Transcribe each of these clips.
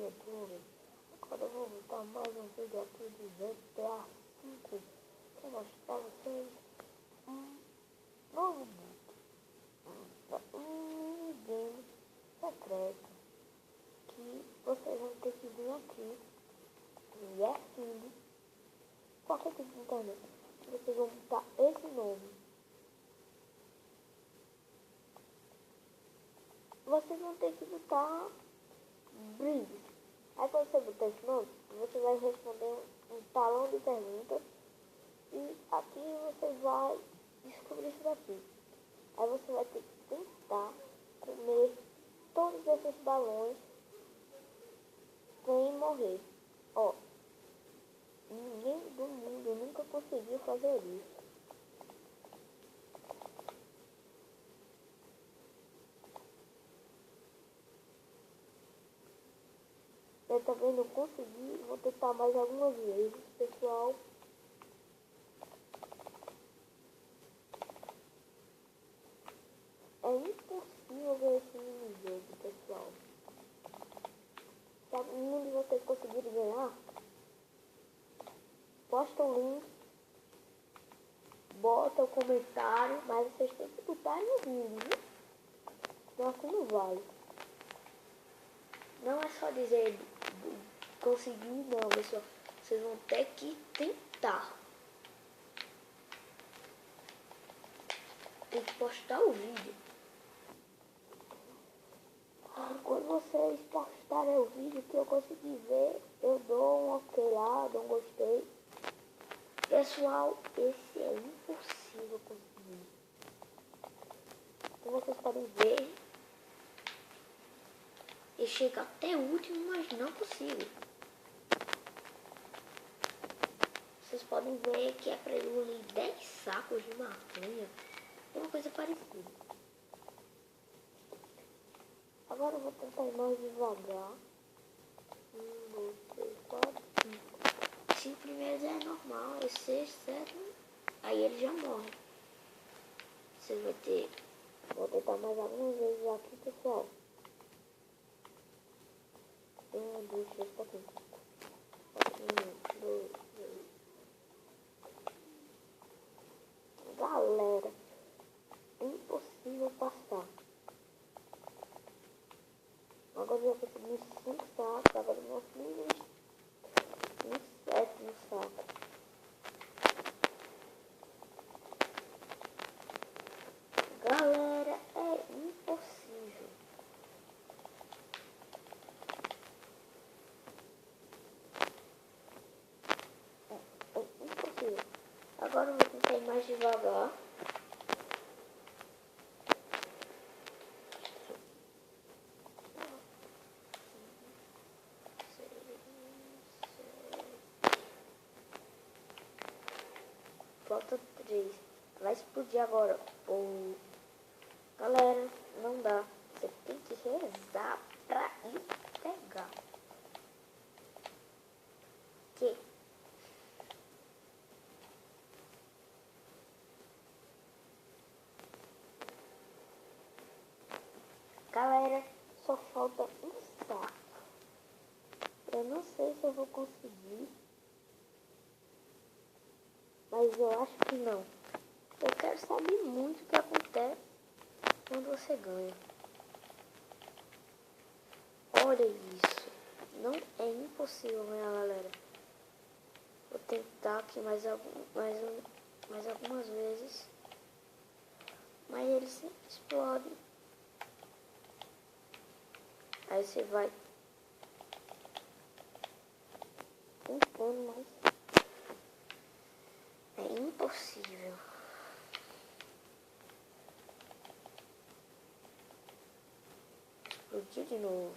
YouTube. Agora eu vou botar mais um vídeo aqui de GTA V para mostrar pra vocês um novo minigame secreto que vocês vão ter que vir aqui e é filho qualquer tipo de internet. Vocês vão botar esse nome. Vocês vão ter que botar Briggs. Aí quando você botar esse nome, você vai responder um talão de perguntas e aqui você vai descobrir isso daqui. Aí você vai ter que tentar comer todos esses balões sem morrer. Ó, ninguém do mundo nunca conseguiu fazer isso. Eu também não consegui, vou tentar mais algumas vezes, pessoal. É impossível ver esse minijogo, pessoal. Se algum de vocês conseguirem ganhar, posta o link, bota o comentário, mas vocês têm que botar no vídeo, viu? Senão assim não vale. Não é só dizer conseguir, não, pessoal. Vocês vão ter que tentar. Tem que postar o vídeo. Quando vocês postarem o vídeo que eu consegui ver, eu dou um ok lá, dou um gostei. Pessoal, esse é impossível conseguir. Como vocês podem ver, eu chego até o último, mas não consigo. Vocês podem ver que é para eu ler 10 sacos de maconha. É uma coisa parecida. Agora eu vou tentar ir mais devagar. 1, 2, 3, 4, 5. 5 primeiros é normal, é 6, 7. Aí ele já morre. Você vai ter. Vou tentar mais algumas vezes aqui, pessoal. 1, 2, 3, 4, 5. 1, 2, 3. Galera, é impossível passar. Agora eu já consegui 5 sacos, agora eu vou no 7 saco. Galera, é impossível. É impossível. Agora eu vou tentar ir mais devagar. Falta 3. Vai explodir agora. Oh. Galera, não dá. Você tem que rezar pra ir pegar. Que? Galera, só falta um saco. Eu não sei se eu vou conseguir. Mas eu acho que não. Eu quero saber muito o que acontece quando você ganha. Olha isso. Não é impossível ganhar, galera. Vou tentar aqui mais algumas vezes. Mas ele sempre explode. Aí você vai tentando, mas é impossível. Explodir de novo.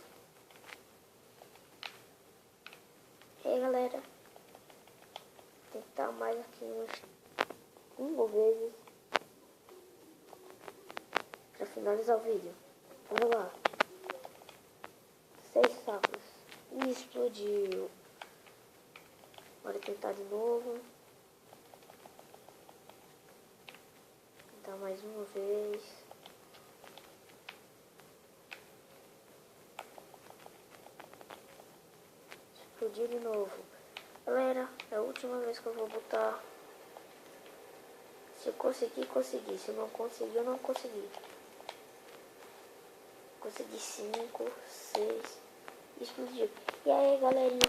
E aí, galera, tentar mais aqui umas 5 vezes para finalizar o vídeo. Vamos lá. 6 sacos. E explodiu. Bora tentar de novo. Tentar mais uma vez. explodiu de novo. Galera, é a última vez que eu vou botar. Se eu conseguir, consegui. Se eu não conseguir, eu não consegui. Consegui 5, 6. Explodiu. E aí, galerinha,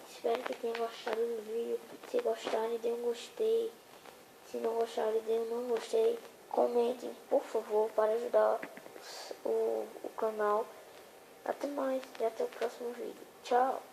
espero que tenham gostado do vídeo. Se gostarem, dê um gostei. Se não gostarem, dê um não gostei. Comentem, por favor, para ajudar o canal. Até mais e até o próximo vídeo. Tchau!